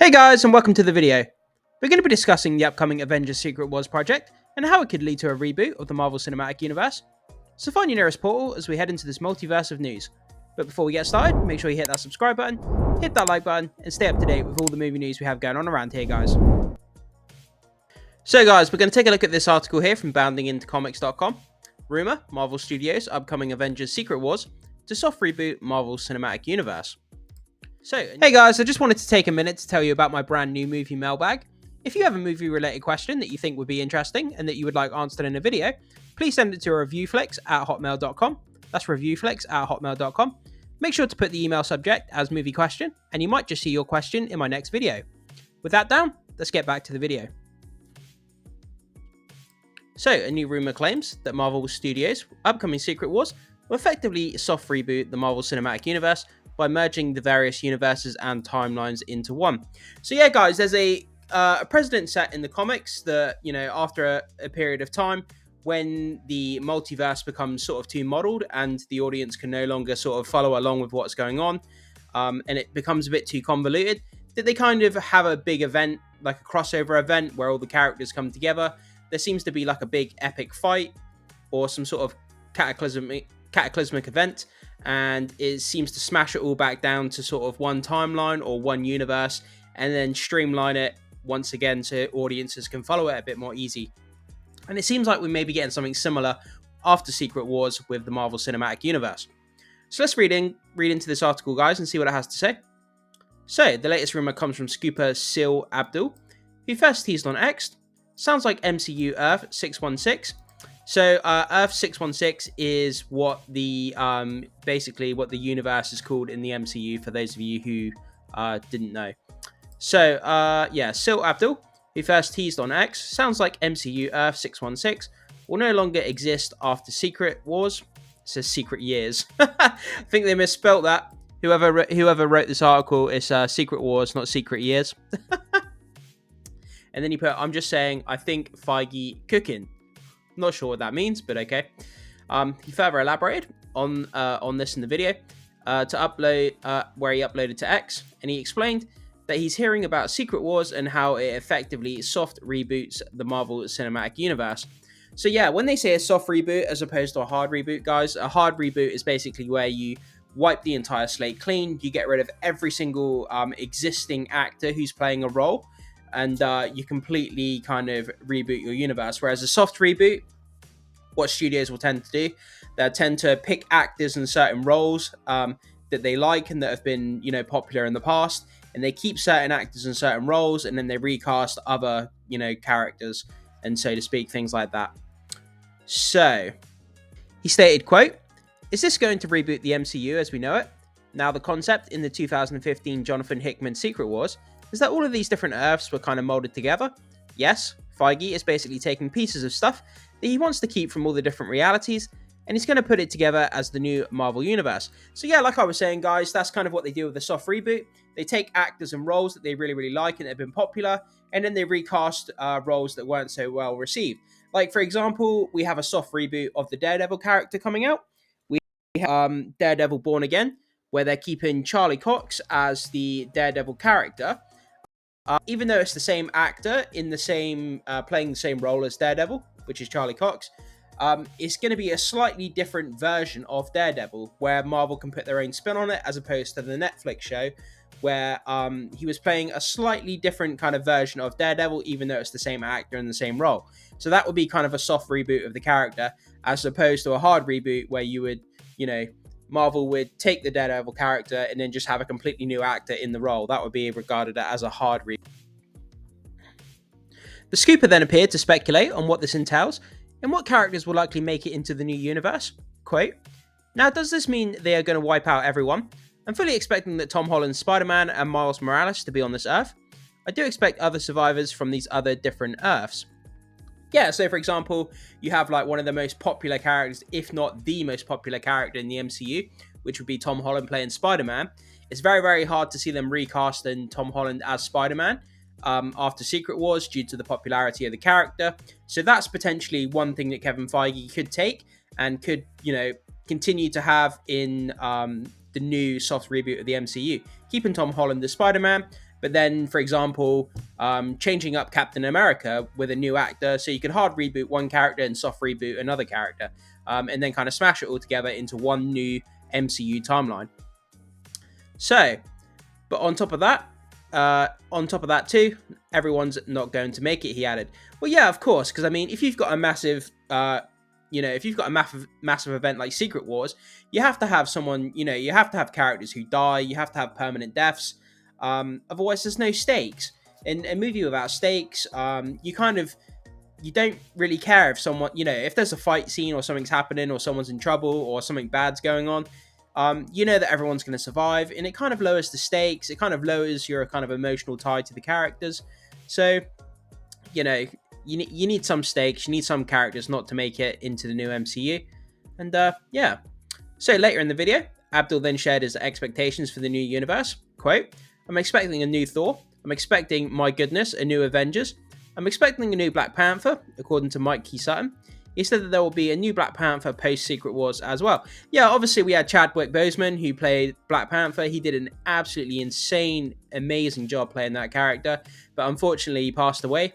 Hey guys, and welcome to the video. We're going to be discussing the upcoming Avengers Secret Wars project and how it could lead to a reboot of the Marvel Cinematic Universe. So find your nearest portal as we head into this multiverse of news. But before we get started, make sure you hit that subscribe button, hit that like button, and stay up to date with all the movie news we have going on around here, guys. So guys, we're going to take a look at this article here from boundingintocomics.com. Rumor, Marvel Studios' upcoming Avengers Secret Wars to soft reboot Marvel Cinematic Universe. So, hey guys, I just wanted to take a minute to tell you about my brand new movie mailbag. If you have a movie related question that you think would be interesting and that you would like answered in a video, please send it to reviewflix@hotmail.com. That's reviewflix@hotmail.com. Make sure to put the email subject as movie question, and you might just see your question in my next video. With that down, let's get back to the video. So, a new rumor claims that Marvel Studios' upcoming Secret Wars will effectively soft reboot the Marvel Cinematic Universe by merging the various universes and timelines into one. So yeah, guys, there's a precedent set in the comics that, after a period of time, when the multiverse becomes sort of too modeled and the audience can no longer sort of follow along with what's going on, and it becomes a bit too convoluted, that they kind of have a big event, like a crossover event, where all the characters come together. There seems to be like a big epic fight or some sort of cataclysmic event, and it seems to smash it all back down to sort of one timeline or one universe, and then streamline it once again so audiences can follow it a bit more easy. And it seems like we may be getting something similar after Secret Wars with the Marvel Cinematic Universe. So let's read into this article, guys, and see what it has to say. So the latest rumor comes from scooper Sil Abdul, who first teased on X. Sounds like MCU Earth 616. So Earth 616 is what the basically what the universe is called in the MCU, for those of you who didn't know. So yeah, Sil Abdul, who first teased on X, sounds like MCU Earth 616 will no longer exist after Secret Wars. It says Secret Years. I think they misspelt that. Whoever wrote this article, it's Secret Wars, not Secret Years. And then he put, I'm just saying, I think Feige cooking. Not sure what that means, but okay. He further elaborated on this in the video to upload where he uploaded to X, and he explained that he's hearing about Secret Wars and how it effectively soft reboots the Marvel Cinematic Universe. So yeah, when they say a soft reboot as opposed to a hard reboot, guys, a hard reboot is basically where you wipe the entire slate clean, you get rid of every single existing actor who's playing a role, and you completely kind of reboot your universe. Whereas a soft reboot, what studios will tend to do, they'll tend to pick actors in certain roles that they like and that have been, popular in the past, and they keep certain actors in certain roles, and then they recast other, characters, and so to speak, things like that. So, he stated, quote, "Is this going to reboot the MCU as we know it? Now, the concept in the 2015 Jonathan Hickman Secret Wars is that all of these different Earths were kind of molded together. Yes, Feige is basically taking pieces of stuff that he wants to keep from all the different realities, and he's going to put it together as the new Marvel Universe." So yeah, like I was saying, guys, that's kind of what they do with the soft reboot. They take actors and roles that they really, really like and that have been popular, and then they recast roles that weren't so well received. Like, for example, we have a soft reboot of the Daredevil character coming out. We have Daredevil Born Again, where they're keeping Charlie Cox as the Daredevil character. Even though it's the same actor in the same playing the same role as Daredevil, which is Charlie Cox, it's going to be a slightly different version of Daredevil, where Marvel can put their own spin on it, as opposed to the Netflix show, where he was playing a slightly different kind of version of Daredevil, even though it's the same actor in the same role. So that would be kind of a soft reboot of the character, as opposed to a hard reboot where you would, Marvel would take the Daredevil character and then just have a completely new actor in the role. That would be regarded as a hard reboot. The scooper then appeared to speculate on what this entails and what characters will likely make it into the new universe. Quote, "Now, does this mean they are going to wipe out everyone? I'm fully expecting that Tom Holland's Spider-Man and Miles Morales to be on this Earth. I do expect other survivors from these other different Earths." Yeah, so for example, you have like one of the most popular characters, if not the most popular character in the MCU, which would be Tom Holland playing Spider-Man. It's very, very hard to see them recasting Tom Holland as Spider-Man after Secret Wars due to the popularity of the character. So that's potentially one thing that Kevin Feige could take and could, continue to have in the new soft reboot of the MCU. Keeping Tom Holland as Spider-Man But then, for example, changing up Captain America with a new actor, so you can hard reboot one character and soft reboot another character, and then kind of smash it all together into one new MCU timeline. So, but on top of that too, everyone's not going to make it, he added. Well, yeah, of course, because I mean, if you've got a massive, if you've got a massive event like Secret Wars, you have to have someone, you have to have characters who die, you have to have permanent deaths. Otherwise, there's no stakes. In a movie without stakes, you don't really care if someone, if there's a fight scene or something's happening or someone's in trouble or something bad's going on. You know that everyone's going to survive, and it kind of lowers the stakes. It kind of lowers your kind of emotional tie to the characters. So, you need some stakes. You need some characters not to make it into the new MCU. And yeah. So later in the video, Abdul then shared his expectations for the new universe. Quote, "I'm expecting a new Thor. I'm expecting, my goodness, a new Avengers. I'm expecting a new Black Panther," according to Mike Key Sutton. He said that there will be a new Black Panther post-Secret Wars as well. Yeah, obviously we had Chadwick Boseman, who played Black Panther. He did an absolutely insane, amazing job playing that character. But unfortunately, he passed away.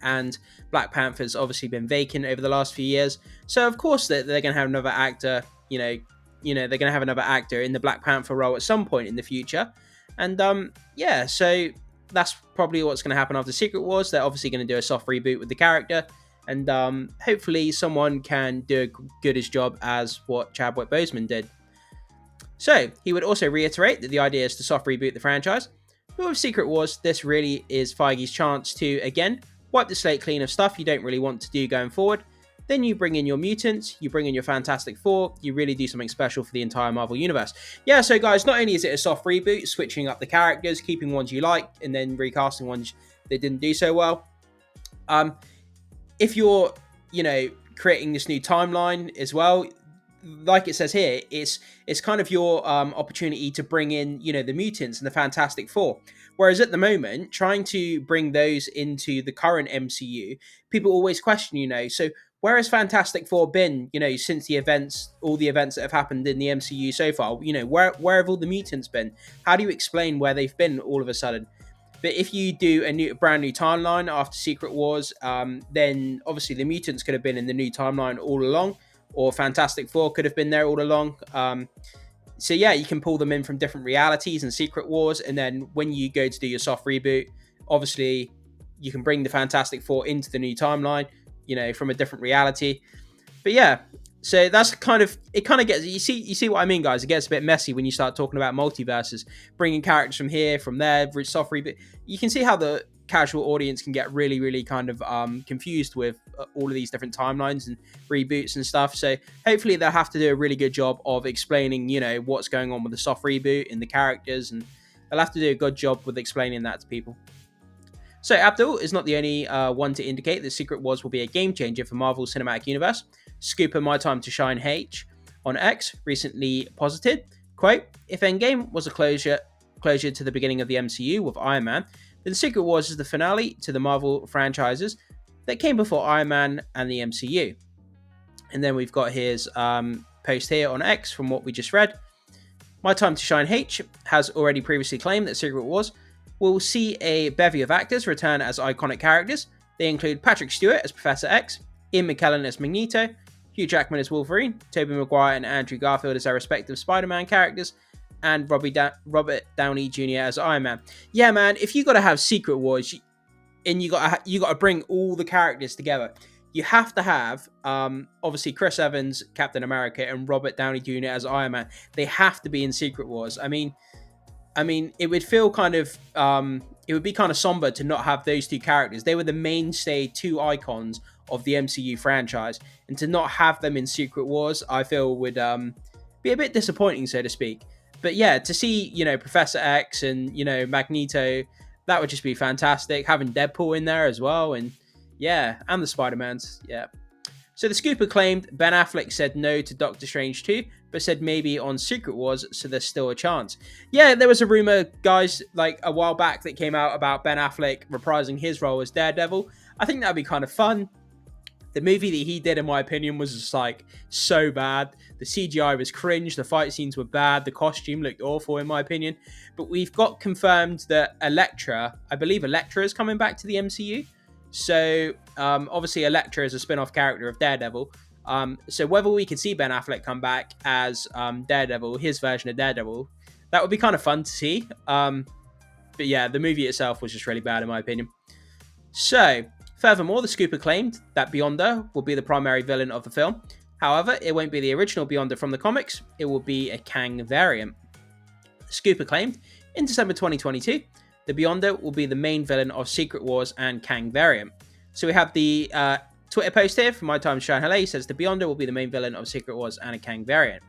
And Black Panther's obviously been vacant over the last few years. So, of course, they're going to have another actor, they're going to have another actor in the Black Panther role at some point in the future. And, yeah, so that's probably what's going to happen after Secret Wars. They're obviously going to do a soft reboot with the character. And hopefully someone can do a good job as what Chadwick Boseman did. So, he would also reiterate that the idea is to soft reboot the franchise. But with Secret Wars, this really is Feige's chance to, again, wipe the slate clean of stuff you don't really want to do going forward. Then you bring in your mutants, you bring in your Fantastic Four, you really do something special for the entire Marvel Universe. Yeah, so guys, not only is it a soft reboot, switching up the characters, keeping ones you like, and then recasting ones that didn't do so well. If you're, creating this new timeline as well, like it says here, it's kind of your opportunity to bring in, the mutants and the Fantastic Four. Whereas at the moment, trying to bring those into the current MCU, people always question, so where has Fantastic Four been, since all the events that have happened in the MCU so far? Where have all the mutants been? How do you explain where they've been all of a sudden? But if you do a brand new timeline after Secret Wars, then obviously the mutants could have been in the new timeline all along, or Fantastic Four could have been there all along. So yeah, you can pull them in from different realities in Secret Wars, and then when you go to do your soft reboot, obviously you can bring the Fantastic Four into the new timeline, from a different reality. But yeah, so that's it kind of gets, you see what I mean, guys? It gets a bit messy when you start talking about multiverses, bringing characters from here, from there, soft reboot. You can see how the casual audience can get really, really kind of confused with all of these different timelines and reboots and stuff. So hopefully they'll have to do a really good job of explaining, what's going on with the soft reboot and the characters, and they'll have to do a good job with explaining that to people. So Abdul is not the only one to indicate that Secret Wars will be a game changer for Marvel's Cinematic Universe. Scooper My Time to Shine H on X recently posited, quote, "If Endgame was a closure to the beginning of the MCU with Iron Man, then Secret Wars is the finale to the Marvel franchises that came before Iron Man and the MCU." And then we've got his post here on X from what we just read. My Time to Shine H has already previously claimed that Secret Wars will see a bevy of actors return as iconic characters. They include Patrick Stewart as Professor X, Ian McKellen as Magneto, Hugh Jackman as Wolverine, Tobey Maguire and Andrew Garfield as their respective Spider-Man characters, and Robert Downey Jr. as Iron Man. Yeah, man, if you got to have Secret Wars, and you got to bring all the characters together, you have to have obviously Chris Evans, Captain America, and Robert Downey Jr. as Iron Man. They have to be in Secret Wars. I mean, it would feel kind of it would be kind of somber to not have those two characters. They were the mainstay two icons of the MCU franchise, and to not have them in Secret Wars, I feel would be a bit disappointing, so to speak. But yeah, to see, Professor X and, Magneto, that would just be fantastic. Having Deadpool in there as well, and yeah, and the Spider-Mans, yeah. So the Scooper claimed Ben Affleck said no to Doctor Strange 2, but said maybe on Secret Wars, so there's still a chance. Yeah, there was a rumor, guys, like a while back that came out about Ben Affleck reprising his role as Daredevil. I think that'd be kind of fun. The movie that he did, in my opinion, was just like so bad. The CGI was cringe. The fight scenes were bad. The costume looked awful, in my opinion. But we've got confirmed that Elektra, I believe Elektra is coming back to the MCU. So obviously Elektra is a spin-off character of Daredevil. So whether we could see Ben Affleck come back as Daredevil, his version of Daredevil, that would be kind of fun to see. But yeah, the movie itself was just really bad, in my opinion. So, furthermore, the Scooper claimed that Beyonder will be the primary villain of the film. However, it won't be the original Beyonder from the comics. It will be a Kang variant. Scooper claimed in December 2022, the Beyonder will be the main villain of Secret Wars and Kang variant. So we have the Twitter post here from My Time Shine Hello. He says the Beyonder will be the main villain of Secret Wars and a Kang variant.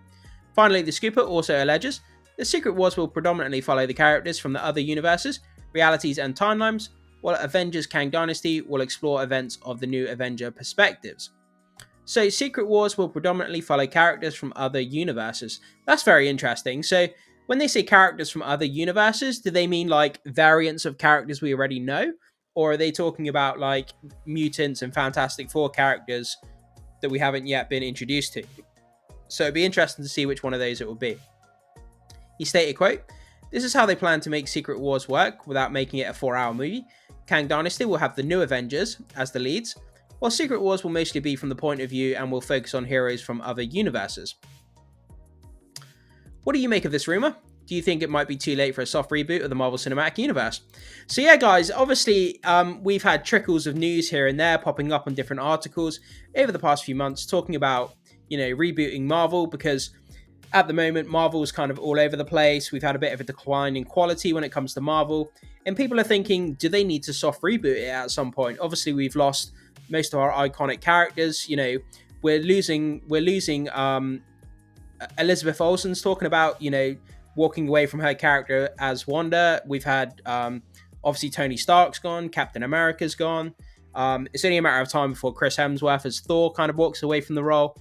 Finally, the Scooper also alleges the Secret Wars will predominantly follow the characters from the other universes, realities, and timelines, while Avengers Kang Dynasty will explore events of the new Avenger perspectives. So Secret Wars will predominantly follow characters from other universes. That's very interesting. So when they say characters from other universes, do they mean like variants of characters we already know? Or are they talking about like mutants and Fantastic Four characters that we haven't yet been introduced to? So it'd be interesting to see which one of those it will be. He stated, quote, "This is how they plan to make Secret Wars work without making it a 4-hour movie. Kang Dynasty will have the new Avengers as the leads, while Secret Wars will mostly be from the point of view and will focus on heroes from other universes." What do you make of this rumor? Do you think it might be too late for a soft reboot of the Marvel Cinematic Universe? So yeah, guys, obviously we've had trickles of news here and there popping up on different articles over the past few months talking about, rebooting Marvel, because at the moment, Marvel's kind of all over the place. We've had a bit of a decline in quality when it comes to Marvel. And people are thinking, do they need to soft reboot it at some point? Obviously, we've lost most of our iconic characters. We're losing Elizabeth Olsen's talking about, walking away from her character as Wanda. We've had, obviously, Tony Stark's gone. Captain America's gone. It's only a matter of time before Chris Hemsworth as Thor kind of walks away from the role.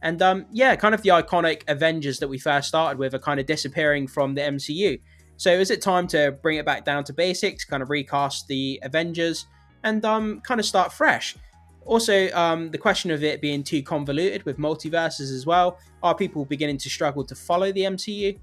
And kind of the iconic Avengers that we first started with are kind of disappearing from the MCU. So is it time to bring it back down to basics, kind of recast the Avengers, and kind of start fresh? Also, the question of it being too convoluted with multiverses as well. Are people beginning to struggle to follow the MCU?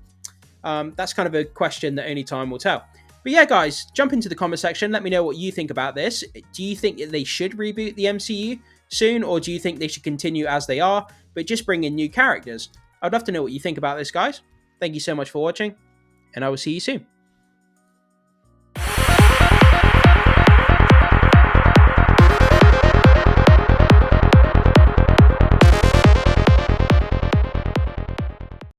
That's kind of a question that only time will tell. But yeah, guys, jump into the comment section. Let me know what you think about this. Do you think that they should reboot the MCU soon, or do you think they should continue as they are, but just bring in new characters? I'd love to know what you think about this, guys. Thank you so much for watching, and I will see you soon.